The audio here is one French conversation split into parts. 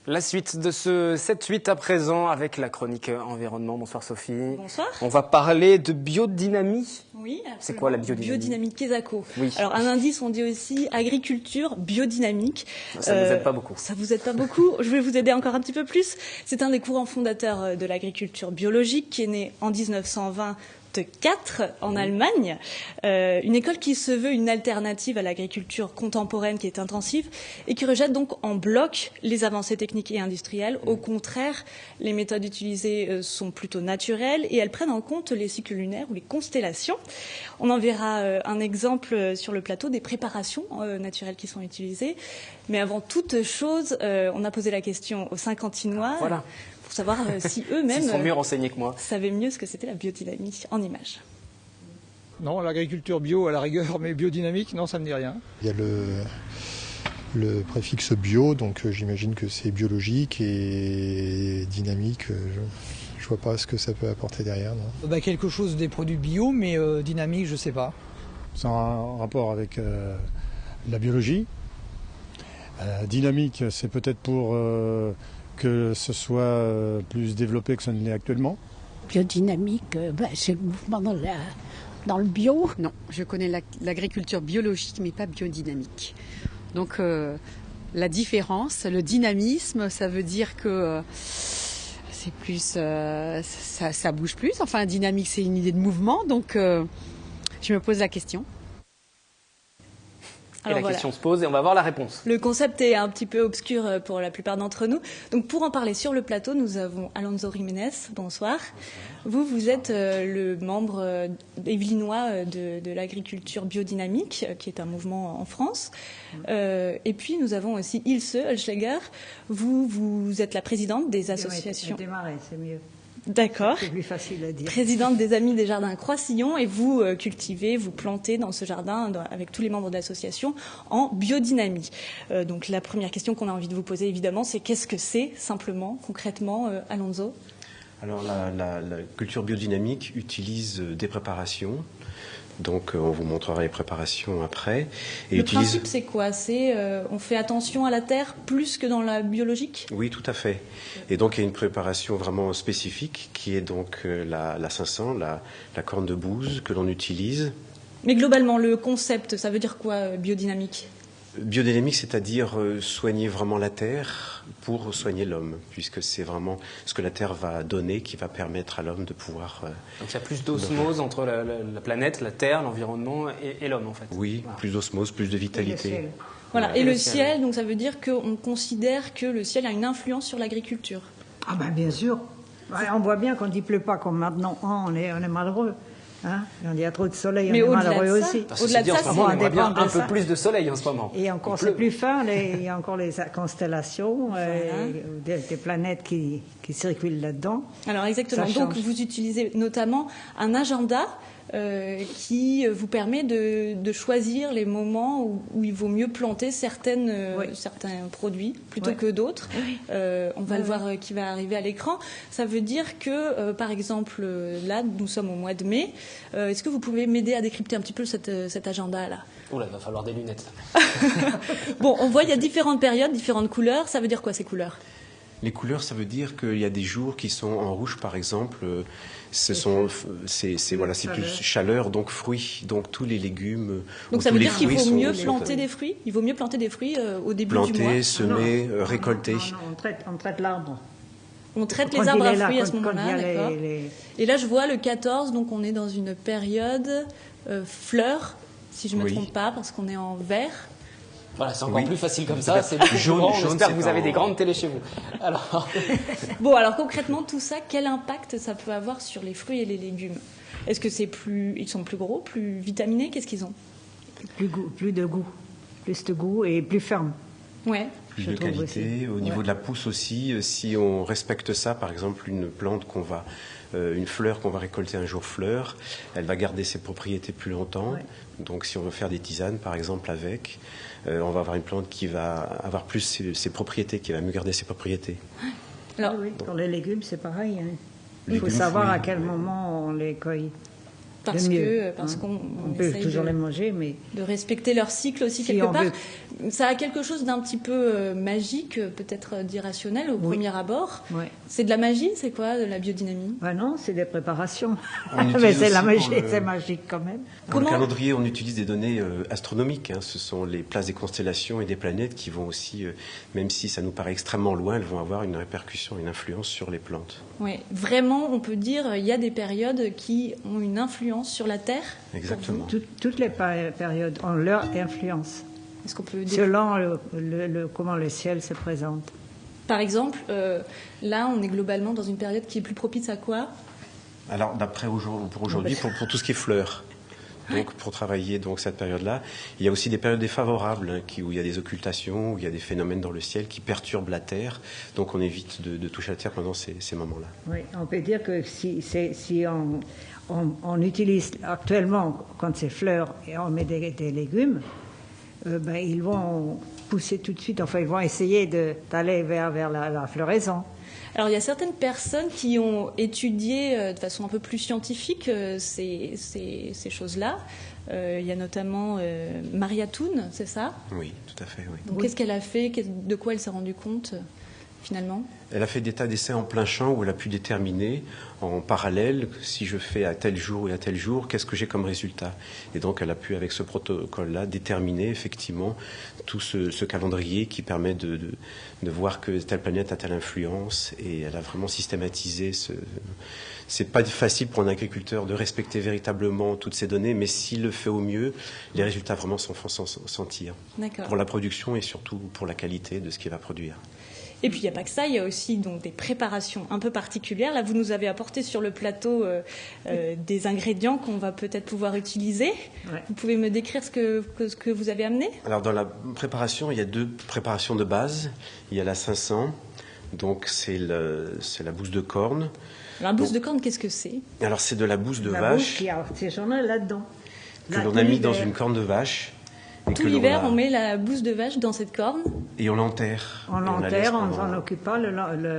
La suite de ce 7-8 à présent avec la chronique environnement. Bonsoir Sophie. Bonsoir. On va parler de biodynamie. Oui, c'est quoi la biodynamie? Biodynamie Quesaco. Oui. Alors un indice, on dit aussi agriculture biodynamique. Ça vous aide pas beaucoup. Ça vous aide pas beaucoup. Je vais vous aider encore un petit peu plus. C'est un des courants fondateurs de l'agriculture biologique qui est né en 1924 en Allemagne, une école qui se veut une alternative à l'agriculture contemporaine qui est intensive et qui rejette donc en bloc les avancées techniques et industrielles. Au contraire, les méthodes utilisées sont plutôt naturelles et elles prennent en compte les cycles lunaires ou les constellations. On en verra un exemple sur le plateau des préparations naturelles qui sont utilisées. Mais avant toute chose, on a posé la question aux Saint-Quentinois. Voilà. Pour savoir si eux-mêmes sont mieux renseignés que moi. Savaient mieux ce que c'était la biodynamie en images. Non, l'agriculture bio à la rigueur, mais biodynamique, non, ça ne me dit rien. Il y a le préfixe bio, donc j'imagine que c'est biologique et dynamique. Je vois pas ce que ça peut apporter derrière. Non. Quelque chose des produits bio, mais dynamique, je ne sais pas. C'est un rapport avec la biologie. Dynamique, c'est peut-être pour que ce soit plus développé que ce ne l'est actuellement. Biodynamique, c'est le mouvement dans le bio. Non, je connais l'agriculture biologique, mais pas biodynamique. Donc la différence, le dynamisme, ça veut dire que c'est plus, ça bouge plus. Enfin, dynamique, c'est une idée de mouvement, donc je me pose la question. Et la question se pose et on va voir la réponse. Le concept est un petit peu obscur pour la plupart d'entre nous. Donc pour en parler sur le plateau, nous avons Alonso Jiménez. Bonsoir. Vous êtes le membre évelynois de l'agriculture biodynamique, qui est un mouvement en France. Et puis nous avons aussi Ilse Oelschläger. Vous êtes la présidente des associations. Démarrer, c'est mieux. D'accord. C'est plus facile à dire. Présidente des Amis des Jardins Croix-Sillon et vous cultivez, vous plantez dans ce jardin avec tous les membres de l'association en biodynamie. Donc la première question qu'on a envie de vous poser évidemment, c'est qu'est-ce que c'est simplement, concrètement, Alonso? Alors la culture biodynamique utilise des préparations. Donc on vous montrera les préparations après. Et le principe c'est quoi? C'est on fait attention à la terre plus que dans la biologique? Oui, tout à fait. Et donc il y a une préparation vraiment spécifique qui est donc la 500, la corne de bouse que l'on utilise. Mais globalement, le concept, ça veut dire quoi biodynamique? Biodynamique, c'est-à-dire soigner vraiment la terre pour soigner l'homme, puisque c'est vraiment ce que la terre va donner qui va permettre à l'homme de pouvoir... Donc il y a plus d'osmose entre la planète, la terre, l'environnement et l'homme en fait. Oui, voilà. Plus d'osmose, plus de vitalité. Voilà. Et le ciel, donc ça veut dire qu'on considère que le ciel a une influence sur l'agriculture. Ah ben bien sûr. On voit bien quand il pleut pas comme maintenant, on est malheureux. Hein, il y a trop de soleil, on est malheureux aussi. Au-delà de ça, on aimerait bien un peu plus de soleil en ce moment. Et encore, c'est plus fin, il y a encore les constellations, des planètes qui circulent là-dedans. Alors exactement, donc vous utilisez notamment un agenda qui vous permet de choisir les moments où il vaut mieux planter certains produits plutôt que d'autres. On va le voir qui va arriver à l'écran. Ça veut dire que, par exemple, là, nous sommes au mois de mai. Est-ce que vous pouvez m'aider à décrypter un petit peu cet agenda-là? Oula, il va falloir des lunettes. Bon, on voit il y a différentes périodes, différentes couleurs. Ça veut dire quoi ces couleurs? Les couleurs, ça veut dire qu'il y a des jours qui sont en rouge, par exemple. C'est plus chaleur, donc fruits, donc tous les légumes. Donc ça veut dire qu'il faut mieux planter des fruits. Il vaut mieux planter des fruits au début du mois. Planter, semer, récolter. Non, on traite l'arbre. On traite les arbres à fruits à ce moment-là, d'accord. Et là, je vois le 14, donc on est dans une période fleurs, si je ne me trompe pas, parce qu'on est en vert. Voilà, c'est encore plus facile comme ça. C'est beaucoup jaune. J'espère que vous avez des grandes télés chez vous. Alors... Bon, alors concrètement, tout ça, quel impact ça peut avoir sur les fruits et les légumes? Est-ce que ils sont plus gros, plus vitaminés? Qu'est-ce qu'ils ont? Plus de goût et plus ferme. Ouais. Plus de qualité. Au niveau de la pousse aussi, si on respecte ça, par exemple, une fleur qu'on va récolter un jour fleur, elle va garder ses propriétés plus longtemps. Ouais. Donc si on veut faire des tisanes, par exemple, avec, on va avoir une plante qui va avoir plus ses propriétés, qui va mieux garder ses propriétés. Alors, pour les légumes, c'est pareil. Hein. Il faut savoir à quel moment on les cueille. Parce qu'on peut toujours les manger, mais de respecter leur cycle aussi quelque part. Ça a quelque chose d'un petit peu magique, peut-être d'irrationnel au premier abord. Oui. C'est de la magie, c'est quoi de la biodynamie? Non, c'est des préparations. Mais c'est la magie, c'est magique quand même. Pour le calendrier, on utilise des données astronomiques. Ce sont les places des constellations et des planètes qui vont aussi, même si ça nous paraît extrêmement loin, elles vont avoir une répercussion, une influence sur les plantes. Oui, vraiment, on peut dire il y a des périodes qui ont une influence sur la Terre. Exactement. Toutes les périodes ont leur influence. Est-ce qu'on peut selon comment le ciel se présente. Par exemple, là, on est globalement dans une période qui est plus propice à quoi? Alors, pour aujourd'hui, pour tout ce qui est fleurs. Donc, pour travailler cette période-là, il y a aussi des périodes défavorables où il y a des occultations, où il y a des phénomènes dans le ciel qui perturbent la terre. Donc, on évite de toucher la terre pendant ces moments-là. Oui, on peut dire que si on utilise actuellement, quand c'est fleurs, et on met des légumes, ils vont pousser tout de suite. Enfin, ils vont essayer d'aller vers la floraison. Alors, il y a certaines personnes qui ont étudié de façon un peu plus scientifique ces choses-là. Il y a notamment Maria Thun, c'est ça? Oui, tout à fait, oui. Donc, qu'est-ce qu'elle a fait? De quoi elle s'est rendue compte, finalement? Elle a fait des tas d'essais en plein champ où elle a pu déterminer en parallèle si je fais à tel jour et à tel jour, qu'est-ce que j'ai comme résultat. Et donc elle a pu, avec ce protocole-là, déterminer effectivement tout ce calendrier qui permet de voir que telle planète a telle influence. Et elle a vraiment systématisé C'est pas facile pour un agriculteur de respecter véritablement toutes ces données, mais s'il le fait au mieux, les résultats vraiment s'en font sentir. Pour la production et surtout pour la qualité de ce qu'il va produire. Et puis il n'y a pas que ça, il y a aussi donc des préparations un peu particulières. Là, vous nous avez apporté sur le plateau des ingrédients qu'on va peut-être pouvoir utiliser. Ouais. Vous pouvez me décrire ce que vous avez amené? Alors dans la préparation, il y a 2 préparations de base. Il y a la 500, donc c'est la bouse de corne. La bouse de corne, qu'est-ce que c'est? Alors c'est de la bouse de vache. La bouse qui a séjourné là-dedans. Que l'on a mis dans une corne de vache. Tout l'hiver, on met la bouse de vache dans cette corne. Et on l'enterre. On l'enterre, on s'en occupe pas.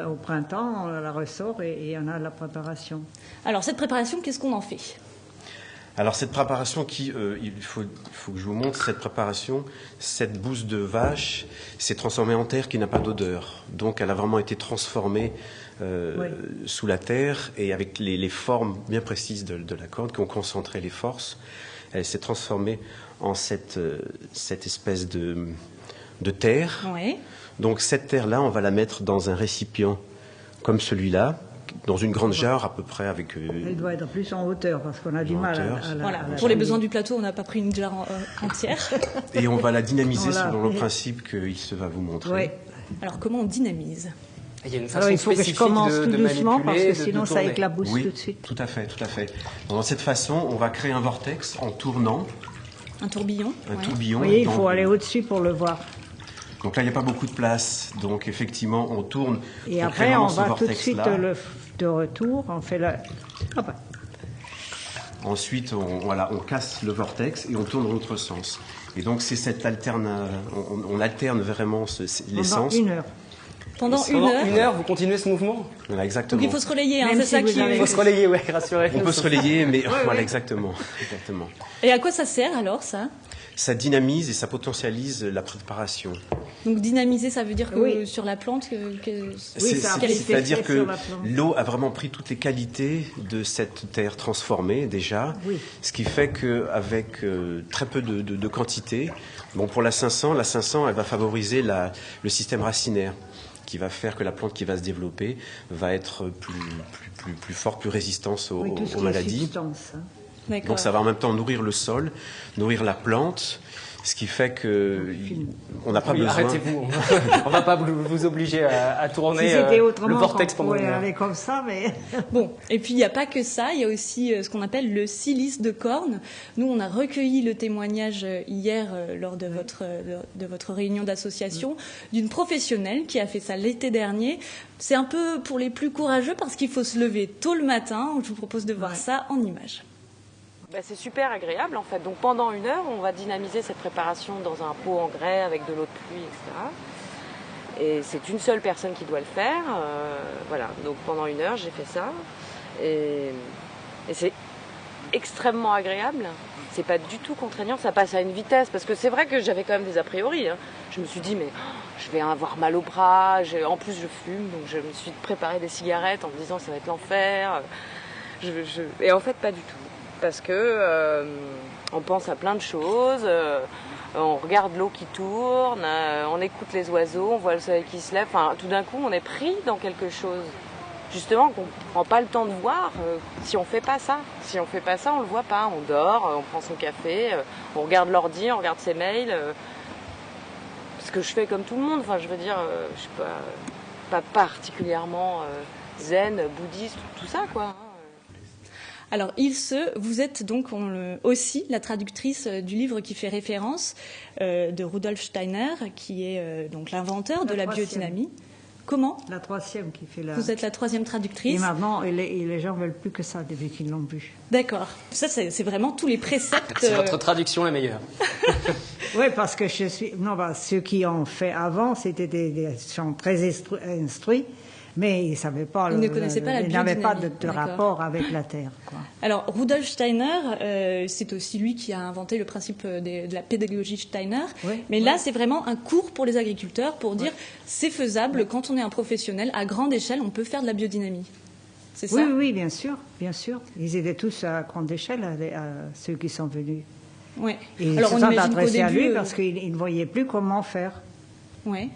Au printemps, on la ressort et on a la préparation. Alors, cette préparation, qu'est-ce qu'on en fait? Alors, cette préparation, il faut que je vous montre, cette préparation, cette bouse de vache s'est transformée en terre qui n'a pas d'odeur. Donc, elle a vraiment été transformée sous la terre et avec les formes bien précises de la corne qui ont concentré les forces. Elle s'est transformée en cette espèce de terre. Oui. Donc cette terre-là, on va la mettre dans un récipient comme celui-là, dans une grande jarre à peu près avec... Elle doit être plus en hauteur parce qu'on a du mal à voilà. Pour les besoins du plateau, on n'a pas pris une jarre entière. Et on va la dynamiser selon le principe qu'il se va vous montrer. Oui. Alors comment on dynamise? Il y a une façon il faut que je commence tout doucement parce que sinon ça éclabousse tout de suite. Tout à fait, tout à fait. Dans cette façon, on va créer un vortex en tournant. Un tourbillon. Tourbillon. Oui, il faut aller au-dessus pour le voir. Donc là, il n'y a pas beaucoup de place. Donc effectivement, on tourne. Et après, on va tout de suite de retour. On fait la... Ensuite, on casse le vortex et on tourne dans l'autre sens. Et donc, c'est cette on alterne vraiment l'essence. Pendant une heure. Pendant une heure, vous continuez ce mouvement? Voilà, exactement. Donc il faut se relayer, c'est ça qui... Il faut se relayer, oui, rassurez-vous. On peut se relayer, mais voilà, exactement. Et à quoi ça sert alors, ça? Ça dynamise et ça potentialise la préparation. Donc dynamiser, ça veut dire que sur la plante... C'est-à-dire que l'eau a vraiment pris toutes les qualités de cette terre transformée déjà, ce qui fait qu'avec très peu de quantité, pour la 500, elle va favoriser le système racinaire, qui va faire que la plante qui va se développer va être plus forte, plus résistante aux maladies. Donc ça va en même temps nourrir le sol, nourrir la plante, ce qui fait que on n'a pas besoin... Arrêtez-vous, on ne va pas vous obliger à tourner le vortex pendant une heure. Aller comme ça, mais... Bon, et puis il n'y a pas que ça, il y a aussi ce qu'on appelle le silice de corne. Nous, on a recueilli le témoignage hier lors de votre réunion d'association d'une professionnelle qui a fait ça l'été dernier. C'est un peu pour les plus courageux parce qu'il faut se lever tôt le matin. Je vous propose de voir ça en images. C'est super agréable en fait. Donc pendant une heure, on va dynamiser cette préparation dans un pot en grès avec de l'eau de pluie, etc. Et c'est une seule personne qui doit le faire. Voilà. Donc pendant une heure, j'ai fait ça. Et c'est extrêmement agréable. C'est pas du tout contraignant, ça passe à une vitesse. Parce que c'est vrai que j'avais quand même des a priori. Hein. Je me suis dit, mais je vais avoir mal au bras. En plus, je fume, donc je me suis préparé des cigarettes en me disant, ça va être l'enfer. Et en fait, pas du tout. Parce que on pense à plein de choses. On regarde l'eau qui tourne, on écoute les oiseaux, on voit le soleil qui se lève. Enfin, tout d'un coup, on est pris dans quelque chose. Justement, qu'on ne prend pas le temps de voir si on ne fait pas ça. Si on ne fait pas ça, on ne le voit pas. On dort, on prend son café, on regarde l'ordi, on regarde ses mails. Ce que je fais comme tout le monde. Enfin, je veux dire, je suis pas particulièrement zen, bouddhiste, tout ça, quoi. Alors, vous êtes donc aussi la traductrice du livre qui fait référence de Rudolf Steiner, qui est donc l'inventeur de la biodynamie. Comment ? La troisième qui fait la... Vous êtes la troisième traductrice. Et maintenant, les gens ne veulent plus que ça depuis qu'ils l'ont vu. D'accord. Ça, c'est vraiment tous les préceptes... C'est votre traduction la meilleure. Oui, parce que ceux qui ont fait avant, c'était des gens très instruits, mais ils savaient pas. Ils ne connaissaient pas la biodynamie. Ils n'avaient pas de rapport avec la Terre, quoi. Alors, Rudolf Steiner, c'est aussi lui qui a inventé le principe de la pédagogie Steiner. Oui, mais là, c'est vraiment un cours pour les agriculteurs pour dire c'est faisable quand on est un professionnel. À grande échelle, on peut faire de la biodynamie. C'est ça ? Oui, bien sûr, bien sûr. Ils étaient tous à grande échelle, ceux qui sont venus. Oui. Et ils se sont adressés à lui parce qu'ils ne voyaient plus comment faire. Oui.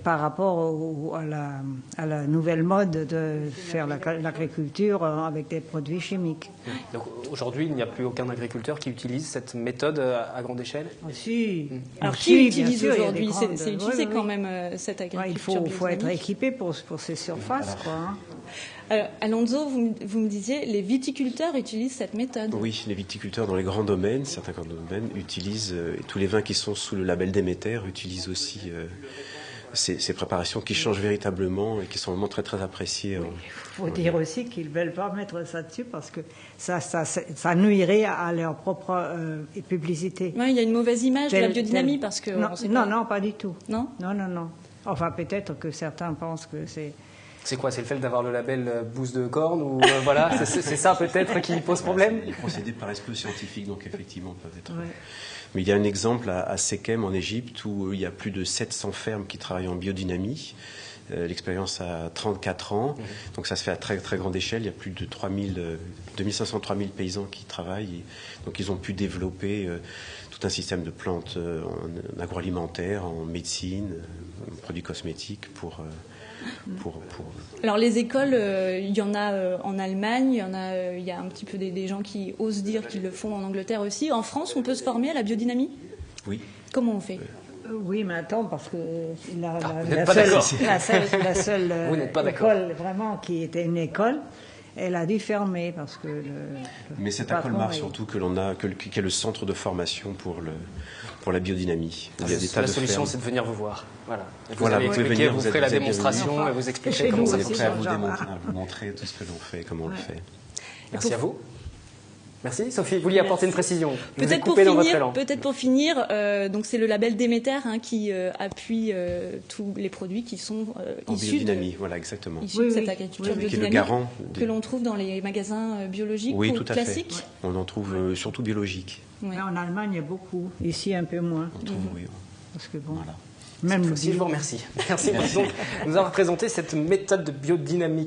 Par rapport à la nouvelle mode de faire l'agriculture avec des produits chimiques. Donc aujourd'hui, il n'y a plus aucun agriculteur qui utilise cette méthode à grande échelle ? Si. Alors qui utilise aujourd'hui ? C'est utilisé quand même cette agriculture il faut être équipé pour ces surfaces, quoi. Alonso, vous me disiez, les viticulteurs utilisent cette méthode. Oui, les viticulteurs dans les grands domaines, certains grands domaines utilisent, et tous les vins qui sont sous le label Déméter utilisent aussi ces préparations qui changent véritablement et qui sont vraiment très très appréciées. Il faut dire aussi qu'ils ne veulent pas mettre ça dessus parce que ça nuirait à leur propre publicité. Oui, il y a une mauvaise image de la biodynamie parce que... Non, pas du tout. Non ? Non. Enfin, peut-être que certains pensent que c'est... C'est quoi ? C'est le fait d'avoir le label bouse de corne ou voilà, c'est ça peut-être qui pose problème ? Les procédés paraissent peu scientifiques, donc effectivement peuvent être... Ouais. Mais il y a un exemple à Sekem en Égypte où il y a plus de 700 fermes qui travaillent en biodynamie. L'expérience a 34 ans, donc ça se fait à très très grande échelle. Il y a plus de 2500-3000 paysans qui travaillent. Donc ils ont pu développer tout un système de plantes en agroalimentaire, en médecine, en produits cosmétiques pour... Alors les écoles, il y en a en Allemagne, il y a un petit peu des gens qui osent dire qu'ils le font en Angleterre aussi. En France, on peut se former à la biodynamie ? Oui. Comment on fait ? Oui, mais attends, parce que la seule école vraiment qui était une école, elle a dû fermer parce que... Mais c'est à Colmar surtout qui est le centre de formation pour la biodynamie. La solution, c'est de venir vous voir. Voilà. Vous ferez la démonstration et vous expliquerez comment ça fonctionne. On est prêt à vous montrer tout ce que l'on fait, comment on le fait. Merci à vous. Merci. Sophie, vous vouliez apporter une précision. Peut-être pour finir, donc c'est le label Déméter qui appuie tous les produits qui sont issus biodynamie, voilà, exactement. Issus de cette agriculture biodynamique que l'on trouve dans les magasins biologiques ou classiques. Fait. On en trouve surtout biologiques. Oui. En Allemagne, il y a beaucoup. Ici, un peu moins. On trouve, oui. Parce que bon... Voilà. Même je vous remercie. Merci. Donc, nous avons présenté cette méthode de biodynamie